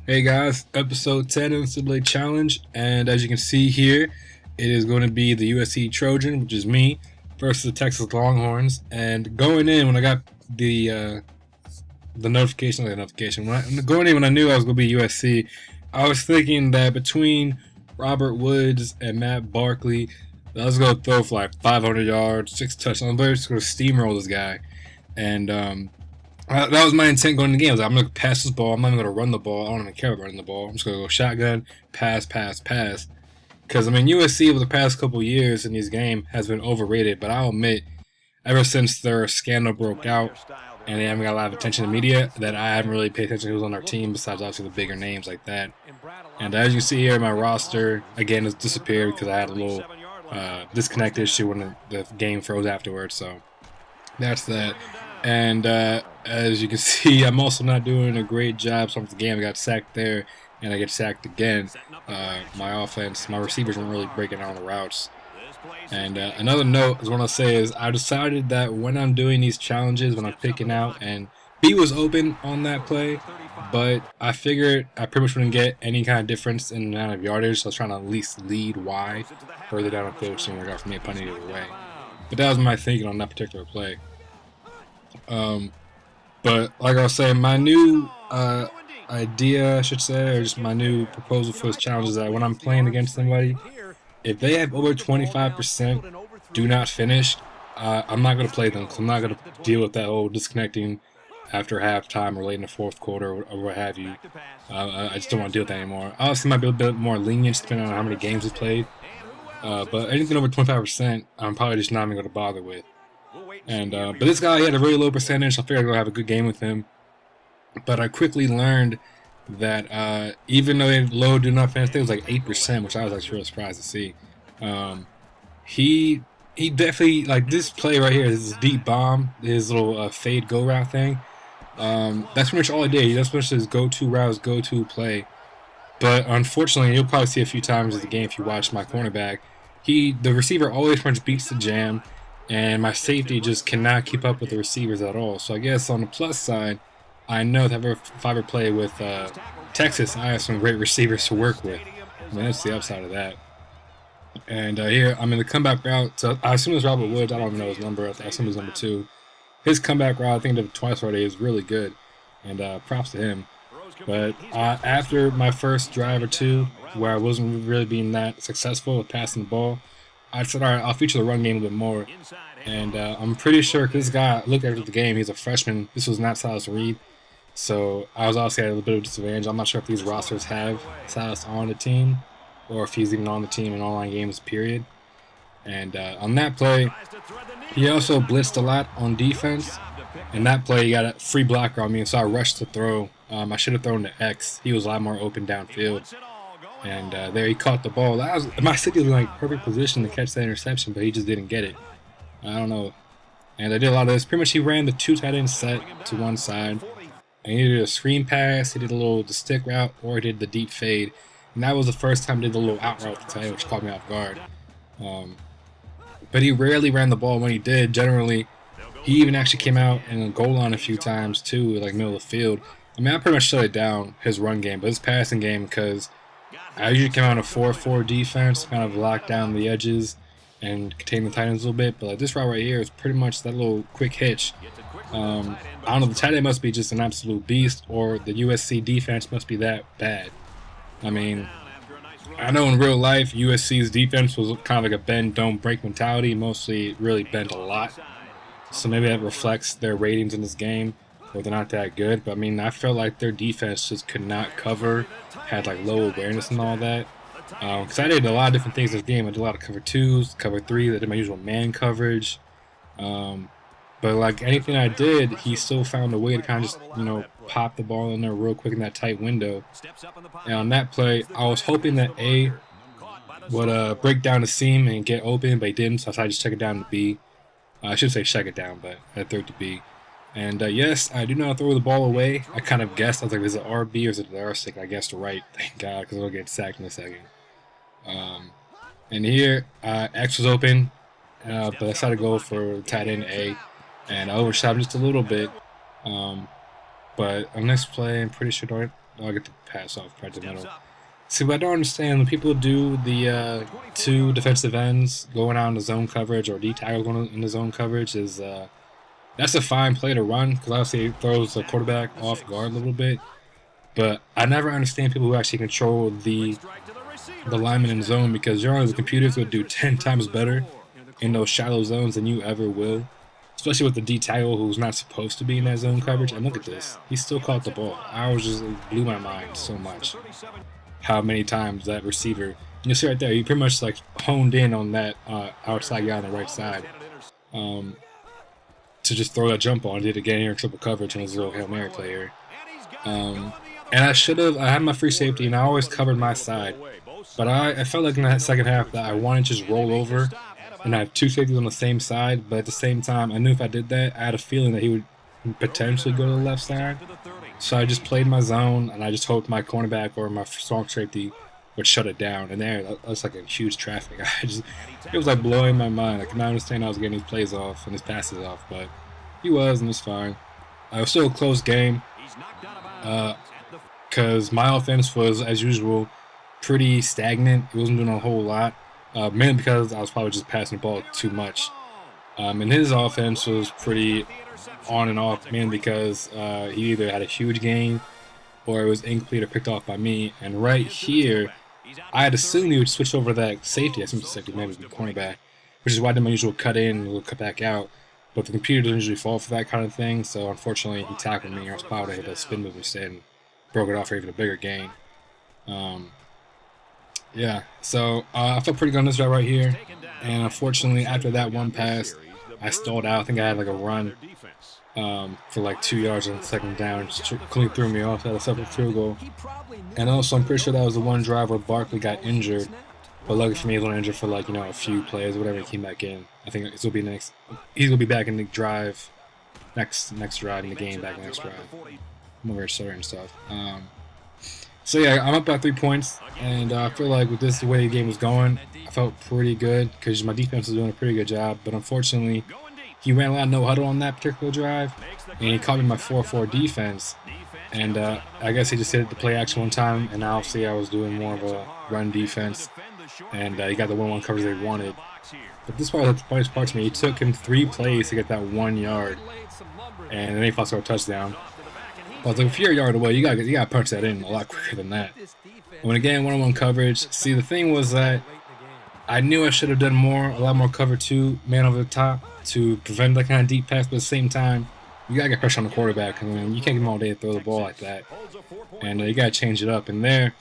Hey guys, episode 10 of the NCAA Challenge, and as you can see here, it is going to be the USC Trojan, which is me, versus the Texas Longhorns. And going in, when I got the notification, when I knew I was going to be USC, I was thinking that between Robert Woods and Matt Barkley, I was going to throw for like 500 yards, 6 touchdowns. I'm just going to steamroll this guy, and that was my intent going into the game. I'm going to pass this ball. I'm not even going to run the ball. I don't even care about running the ball. I'm just going to go shotgun, pass. Because, I mean, USC over the past couple of years in this game has been overrated. But I'll admit, ever since their scandal broke out and they haven't got a lot of attention in the media, that I haven't really paid attention to who's on their team besides obviously the bigger names like that. And as you see here, my roster, again, has disappeared because I had a little disconnect issue when the game froze afterwards. So that's that. And as you can see, I'm also not doing a great job. So the game, I got sacked there, and I get sacked again. My offense, my receivers weren't really breaking down the routes. And another note is what I'll say is I decided that when I'm doing these challenges, when I'm picking out, and B was open on that play, but I figured I pretty much wouldn't get any kind of difference in the amount of yardage. So I was trying to at least lead wide further down the field, so it worked out for me a punt either way. But that was my thinking on that particular play. But like I was saying, my new idea, I should say, or just my new proposal for this challenge is that when I'm playing against somebody, if they have over 25% do not finish, I'm not going to play them because I'm not going to deal with that whole disconnecting after halftime or late in the fourth quarter or what have you. I just don't want to deal with that anymore. Obviously, might be a bit more lenient depending on how many games we played. But anything over 25%, I'm probably just not even going to bother with. And but this guy, he had a really low percentage. I figured I'd go have a good game with him. But I quickly learned that even though they had low do not finish, I think it was like 8%, which I was actually really surprised to see. He definitely, like this play right here, this deep bomb, his little fade go route thing. That's pretty much all he did. He just finished his go-to routes, go-to play. But unfortunately, you'll probably see a few times in the game if you watch my cornerback. The receiver always pretty much beats the jam. And my safety just cannot keep up with the receivers at all. So I guess on the plus side, I know that if I ever play with Texas, I have some great receivers to work with. I mean, that's the upside of that. And here, I'm in the comeback route. So I assume it's Robert Woods. I don't even know his number. I assume it's number 2. His comeback route, I think of twice already, is really good. And props to him. But after my first drive or two, where I wasn't really being that successful with passing the ball, I said, all right, I'll feature the run game a bit more. And I'm pretty sure, because this guy, I looked after the game, he's a freshman. This was not Silas Reed. So I was obviously at a little bit of a disadvantage. I'm not sure if these rosters have Silas on the team or if he's even on the team in online games, period. And on that play, he also blitzed a lot on defense. And that play, he got a free blocker on me, and so I rushed to throw. I should have thrown to X. He was a lot more open downfield. And there he caught the ball. My safety was in like perfect position to catch that interception, but he just didn't get it. I don't know. And I did a lot of this. Pretty much he ran the 2 tight end set to one side. And he did a screen pass, he did the stick route, or he did the deep fade. And that was the first time he did the little out route to tight end, which caught me off guard. But he rarely ran the ball. When he did, generally, he even actually came out in a goal line a few times too, like middle of the field. I mean, I pretty much shut it down, his run game, but his passing game, because I usually come out in a 4-4 defense, kind of lock down the edges and contain the tight ends a little bit. But like this route right here is pretty much that little quick hitch. I don't know, the tight end must be just an absolute beast, or the USC defense must be that bad. I mean, I know in real life USC's defense was kind of like a bend, don't break mentality, mostly really bent a lot. So maybe that reflects their ratings in this game, or they're not that good. But I mean, I felt like their defense just could not cover, had like low awareness and all that. Because I did a lot of different things in this game. I did a lot of cover 2s, cover 3s. I did my usual man coverage. But like anything I did, he still found a way to kind of just, pop the ball in there real quick in that tight window. And on that play, I was hoping that A would break down the seam and get open, but he didn't. So I just check it down to B. I should say check it down, but I threw it to B. And yes, I do not throw the ball away. I kind of guessed. I was like, is it RB or is it the R stick? I guessed right. Thank God, because I'll get sacked in a second. And here, X was open, but I decided to go for tight end A. And I overshot him just a little bit. But on next play, I'm pretty sure I'll get the pass off right to the middle. See, what I don't understand when people do the 2 defensive ends going out in the zone coverage or D tackle going in the zone coverage is that's a fine play to run because obviously it throws the quarterback off guard a little bit. But I never understand people who actually control the lineman in zone because generally the computers would do 10 times better in those shallow zones than you ever will. Especially with the D tackle who's not supposed to be in that zone coverage. And look at this. He still caught the ball. I was just, it blew my mind so much. How many times that receiver, you'll see right there, he pretty much like honed in on that outside guy on the right side to just throw that jump on. Did it again here in triple coverage on his little Hail Mary play here. And I had my free safety and I always covered my side. But I felt like in that second half that I wanted to just roll over and I have 2 safeties on the same side. But at the same time, I knew if I did that, I had a feeling that he would potentially go to the left side. So I just played my zone, and I just hoped my cornerback or my strong safety would shut it down. And there, that was like a huge traffic. It was like blowing my mind. I could not understand how I was getting these plays off and his passes off, but he was, and it's fine. It was still a close game because my offense was, as usual, pretty stagnant. It wasn't doing a whole lot, mainly because I was probably just passing the ball too much. And his offense was pretty on and off, mainly because he either had a huge gain or it was incomplete or picked off by me. And right here, I had assumed he would switch over that safety. I assumed the safety maybe the cornerback, which is why I did my usual cut in and cut back out. But the computer doesn't usually fall for that kind of thing, so unfortunately he tackled me. I was probably hit a spin move instead and broke it off for even a bigger gain. Yeah, so I felt pretty good on this drive right here. And unfortunately, after that one pass, I stalled out. I think I had like a run for like 2 yards on the second down. Just completely threw me off. I had a separate field goal. And also, I'm pretty sure that was the one drive where Barkley got injured. But luckily for me, he was only injured for like, a few plays or whatever. He came back in. I think he's gonna be back in the drive, next drive in the game, back in the next drive. I'm over here starting stuff. So yeah, I'm up by 3 points, and I feel like with this the way the game was going, I felt pretty good because my defense was doing a pretty good job. But unfortunately, he ran a lot of no huddle on that particular drive, and he caught me in my 4-4 defense. And I guess he just hit the play action one time, and obviously I was doing more of a run defense, and he got the 1-1 coverage they wanted. But this was the funniest part to me. It took him 3 plays to get that 1 yard, and then he finally scored a touchdown. But if you're a yard away, you gotta punch that in a lot quicker than that. When again, 1-on-1 coverage. See, the thing was that I knew I should have done a lot more cover 2, man over the top, to prevent that kind of deep pass. But at the same time, you gotta get pressure on the quarterback. I mean, you can't give him all day to throw the ball like that, and you gotta change it up. And there,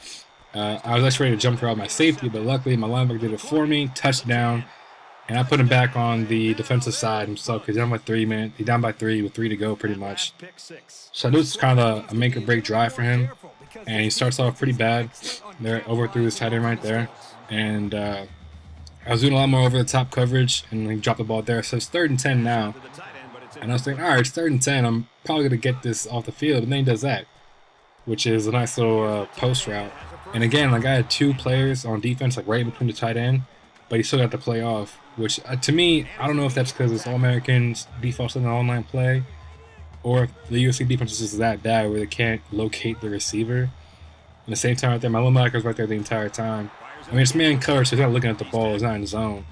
I was actually ready to jump for out my safety, but luckily my linebacker did it for me. Touchdown. And I put him back on the defensive side himself because he's down by 3 minutes. He's down by 3 with 3 to go, pretty much. So I knew this was kind of a make or break drive for him. And he starts off pretty bad. There, overthrew his tight end right there. And I was doing a lot more over the top coverage, and he dropped the ball there. So it's 3rd and 10 now. And I was thinking, all right, it's 3rd and 10. I'm probably going to get this off the field. And then he does that, which is a nice little post route. And again, like I had 2 players on defense, like right between the tight end, but he still got the play off. Which, to me, I don't know if that's because it's All-Americans defaults in an online play, or if the USC defense is just that bad where they can't locate the receiver. At the same time, right there, my linebacker's right there the entire time. I mean, it's man coverage, so he's not looking at the ball, he's not in the zone.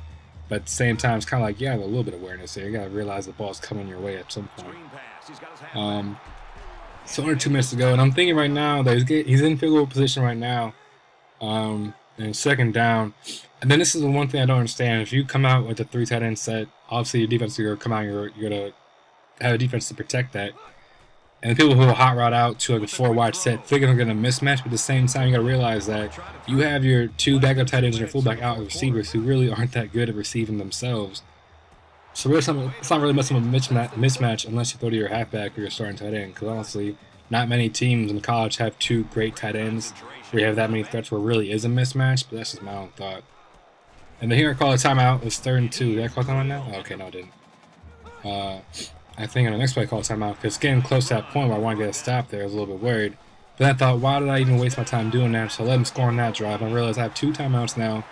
But at the same time, it's kind of like, you have a little bit of awareness there. You got to realize the ball's coming your way at some point. So under 2 minutes to go, and I'm thinking right now that he's in field goal position right now. And 2nd down. And then this is the one thing I don't understand. If you come out with a 3 tight end set, obviously your defense is going to come out. You're going to have a defense to protect that. And the people who will hot route out to like a 4 wide set, they're going to mismatch. But at the same time, you got to realize that you have your 2 backup tight ends and your fullback out receivers who really aren't that good at receiving themselves. So really, it's not really much of a mismatch unless you throw to your halfback or your starting tight end. Because honestly, not many teams in college have 2 great tight ends where you have that many threats where it really is a mismatch. But that's just my own thought. And then here I call a timeout. It's 3rd and 2. Did I call timeout now? Oh, okay, no, I didn't. I think on the next play I call a timeout because getting close to that point where I want to get a stop there, I was a little bit worried. But then I thought, why did I even waste my time doing that? So I let him score on that drive. I realized I have 2 timeouts now.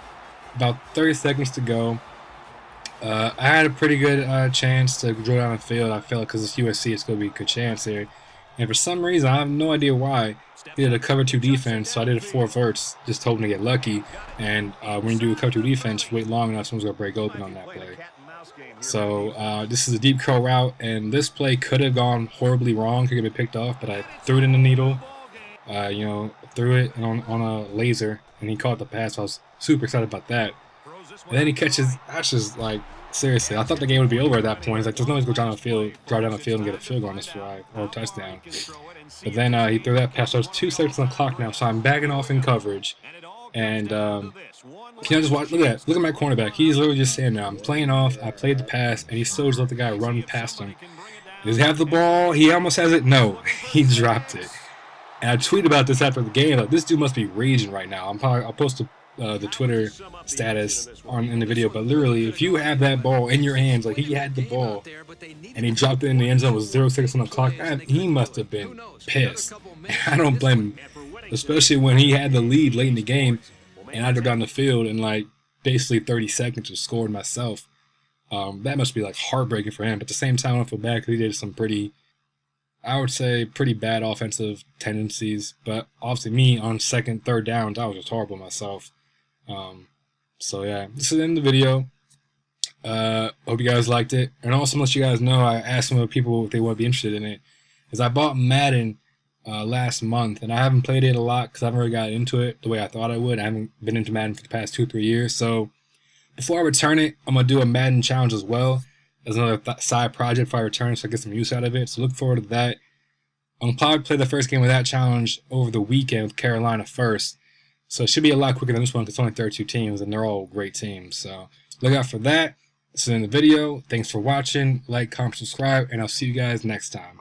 About 30 seconds to go. I had a pretty good chance to draw down the field. I felt like because it's USC, it's going to be a good chance here. And for some reason, I have no idea why, he did a cover 2 defense, so I did a 4 verts, just hoping to get lucky. And when you do a cover 2 defense, wait long enough, someone's going to break open on that play. So this is a deep curl route, and this play could have gone horribly wrong, could have been picked off, but I threw it in the needle, you know, threw it on a laser, and he caught the pass, so I was super excited about that. And then he catches, that's just like, seriously, I thought the game would be over at that point. He's like, there's no way to go down the field, drive down the field and get a field goal on this drive, or a touchdown. But then he threw that pass, so there's 2 seconds on the clock now, so I'm backing off in coverage. And can I just watch? Look at that. Look at my cornerback. He's literally just saying, "I'm playing off. I played the pass, and he still just let the guy run past him." Does he have the ball? He almost has it. No, he dropped it. And I tweeted about this after the game. Like, this dude must be raging right now. I'll post the Twitter status in the video. But literally, if you have that ball in your hands, like he had the ball, and he dropped it in the end zone with 0 seconds on the clock, he must have been pissed. I don't blame him. Especially when he had the lead late in the game, and I drove down the field in like basically 30 seconds to score myself. That must be like heartbreaking for him. But at the same time, I don't feel bad because he did some pretty, I would say, pretty bad offensive tendencies. But obviously, me on second, third downs, I was just horrible myself. So yeah, this is the end of the video. Hope you guys liked it. And also, let you guys know, I asked some of the people if they would be interested in it, because I bought Madden last month, and I haven't played it a lot because I haven't really got into it the way I thought I would. I haven't been into Madden for the past 2-3 years. So before I return it, I'm going to do a Madden challenge as well as another side project before I return, so I get some use out of it. So look forward to that. I'm going to probably play the first game of that challenge over the weekend with Carolina first. So it should be a lot quicker than this one because it's only 32 teams, and they're all great teams. So look out for that. This is in the video. Thanks for watching. Like, comment, subscribe, and I'll see you guys next time.